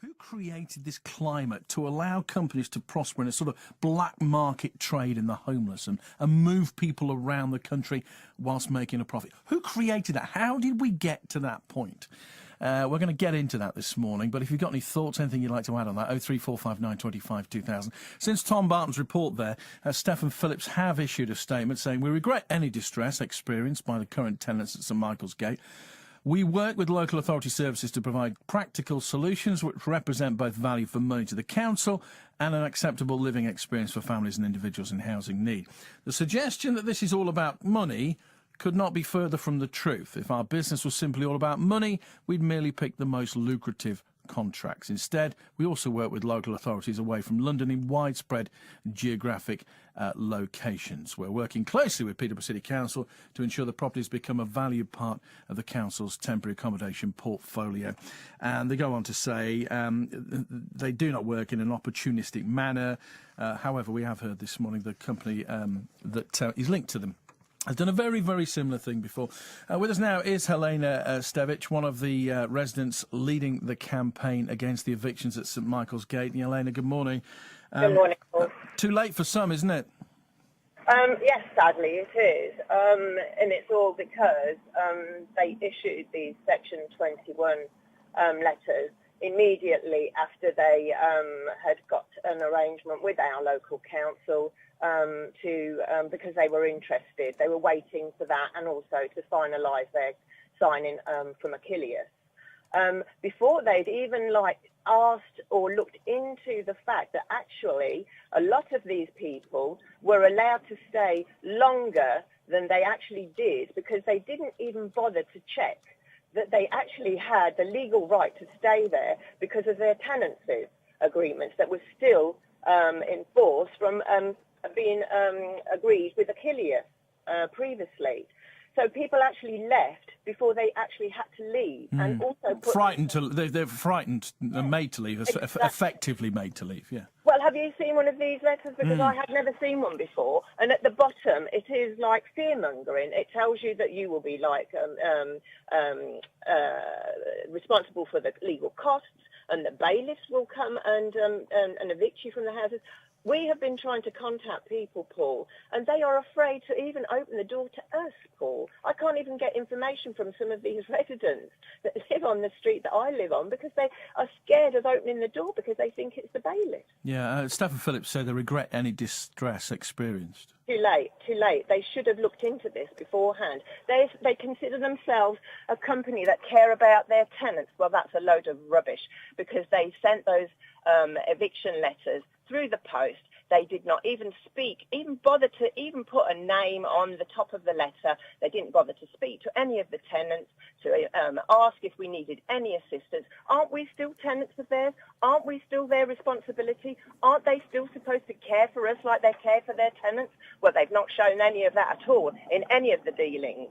Who created this climate to allow companies to prosper in a sort of black market trade in the homeless and move people around the country whilst making a profit? Who created that? How did we get to that point? We're going to get into that this morning, but if you've got any thoughts, anything you'd like to add on that, 03459 25 2000. Since Tom Barton's report there, Stephen Phillips have issued a statement saying, "We regret any distress experienced by the current tenants at St Michael's Gate. We work with local authority services to provide practical solutions which represent both value for money to the council and an acceptable living experience for families and individuals in housing need. The suggestion that this is all about money could not be further from the truth. If our business was simply all about money, we'd merely pick the most lucrative contracts. Instead, we also work with local authorities away from London in widespread geographic locations. We're working closely with Peterborough City Council to ensure the properties become a valued part of the council's temporary accommodation portfolio." And they go on to say they do not work in an opportunistic manner. However, we have heard this morning the company that is linked to them has done a very, very similar thing before. With us now is Helena Stevic, one of the residents leading the campaign against the evictions at St Michael's Gate. And Helena, good morning. Good morning, Paul. Too late for some, isn't it? Yes, sadly it is. And it's all because they issued these Section 21 letters immediately after they had got an arrangement with our local council because they were interested. They were waiting for that and also to finalise their signing from Achilles. Before they'd even asked or looked into the fact that actually a lot of these people were allowed to stay longer than they actually did because they didn't even bother to check that they actually had the legal right to stay there because of their tenancy agreements that were still in force from being agreed with Achilles previously. So people actually left before they actually had to leave, and also they're frightened and made to leave, effectively made to leave. Yeah. Well, have you seen one of these letters? Because I had never seen one before. And at the bottom, it is like fear-mongering. It tells you that you will be responsible for the legal costs, and the bailiffs will come and evict you from the houses. We have been trying to contact people, Paul, and they are afraid to even open the door to us, Paul. I can't even get information from some of these residents that live on the street that I live on because they are scared of opening the door because they think it's the bailiff. Yeah, Stephen Phillips said they regret any distress experienced. Too late. They should have looked into this beforehand. They consider themselves a company that care about their tenants. Well, that's a load of rubbish because they sent those eviction letters through the post. They did not even bother to even put a name on the top of the letter. They didn't bother to speak to any of the tenants to ask if we needed any assistance. Aren't we still tenants of theirs? Aren't we still their responsibility? Aren't they still supposed to care for us like they care for their tenants? Well, they've not shown any of that at all in any of the dealings.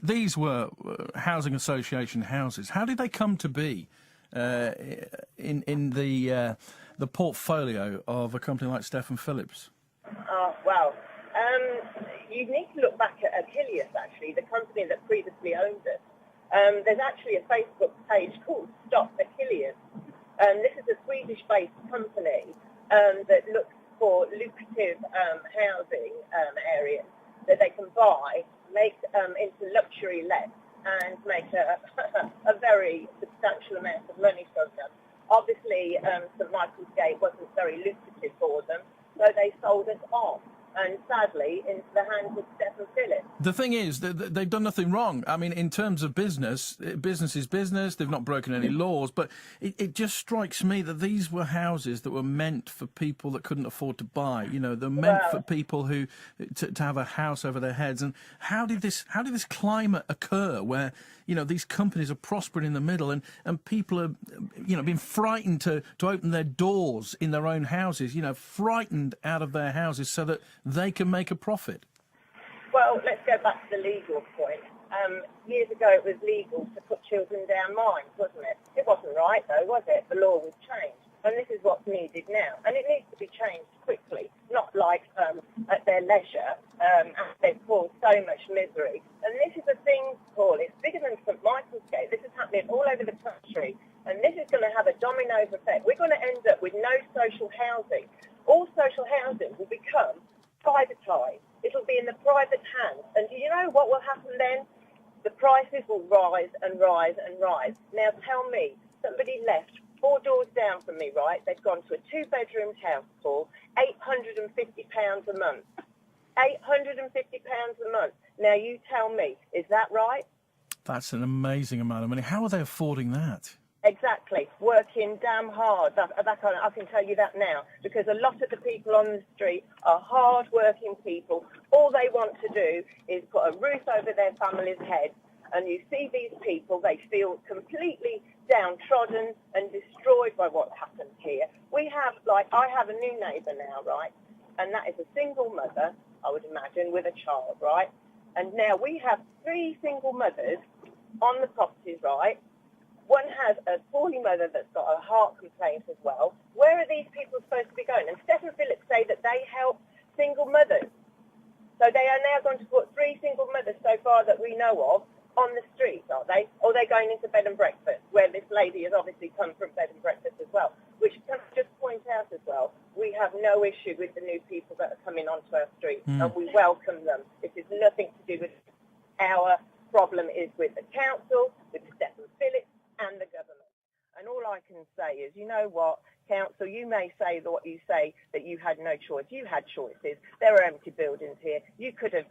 These were housing association houses. How did they come to be in the portfolio of a company like Stephen Phillips? You need to look back at Achilles, actually, the company that previously owned it. There's actually a Facebook page called Stop Achilles. This is a Swedish-based company that looks for lucrative housing areas that they can buy, make into luxury lets, and make a very substantial amount of money from them. Obviously, St Michael's Gate wasn't very lucrative for them, so they sold us off, and sadly, into the hands of Stephen Phillips. The thing is, they've done nothing wrong. I mean, in terms of business is business. They've not broken any laws, but it just strikes me that these were houses that were meant for people that couldn't afford to buy. You know, they're meant for people who to have a house over their heads. And how did this climate occur where, you know, these companies are prospering in the middle and people are, you know, being frightened to open their doors in their own houses, you know, frightened out of their houses so that they can make a profit? Well, let's go back to the legal point. Years ago, it was legal to put children down mines, wasn't it? It wasn't right, though, was it? The law was changed. And this is what's needed now. And it needs to be changed quickly, not like at their leisure, as they've caused so much misery. And this is a thing, Paul, it's bigger than St Michael's Gate. This is happening all over the country. And this is going to have a domino over effect. We're going to end up with no social housing. All social housing will become privatised. It'll be in the private hands. And do you know what will happen then? The prices will rise and rise and rise. Now tell me, somebody left 4 doors down from me, right? They've gone to a 2-bedroom house for £850 a month. £850 a month. Now you tell me, is that right? That's an amazing amount of money. How are they affording that? Exactly. Working damn hard. I can tell you that now, because a lot of the people on the street are hard-working people. All they want to do is put a roof over their family's head. And you see these people, they feel completely downtrodden and destroyed by what's happened here. I have a new neighbour now, right? And that is a single mother, I would imagine, with a child, right? And now we have 3 single mothers on the properties, right? One has a poorly mother that's got a heart complaint as well. Where are these people supposed to be going? And Stephen Phillips say that they help single mothers. So they are now going to put 3 single mothers so far that we know of on the streets, are they? Or they're going into bed and breakfast, where this lady has obviously come from bed and breakfast as well. Which can I just point out as well, we have no issue with the new people that are coming onto our streets, and we welcome them. This is nothing to do with our problem is with the council, with Stephen Phillips and the government. And all I can say is, you know what, council, you may say what you say, that you had no choice. You had choices. There are empty buildings here. You could have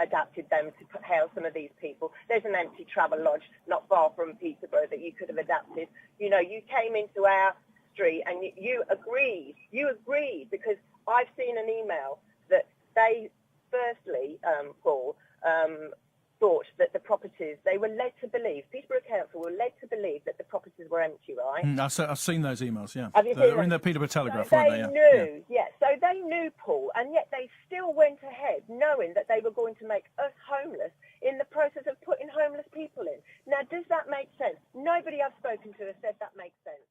adapted them to house some of these people. There's an empty travel lodge not far from Peterborough that you could have adapted. You know, you came into our street and you agreed. You agreed, because I've seen an email that they firstly, Paul, thought that the properties, they were led to believe, Peterborough Council were led to believe that the properties were empty, right? I've seen those emails, yeah. Have you seen They're in them? the Peterborough Telegraph, So weren't they they? knew, so they knew, Paul, and yet they still went ahead knowing that they were going to make us homeless in the process of putting homeless people in. Now, does that make sense? Nobody I've spoken to has said that makes sense.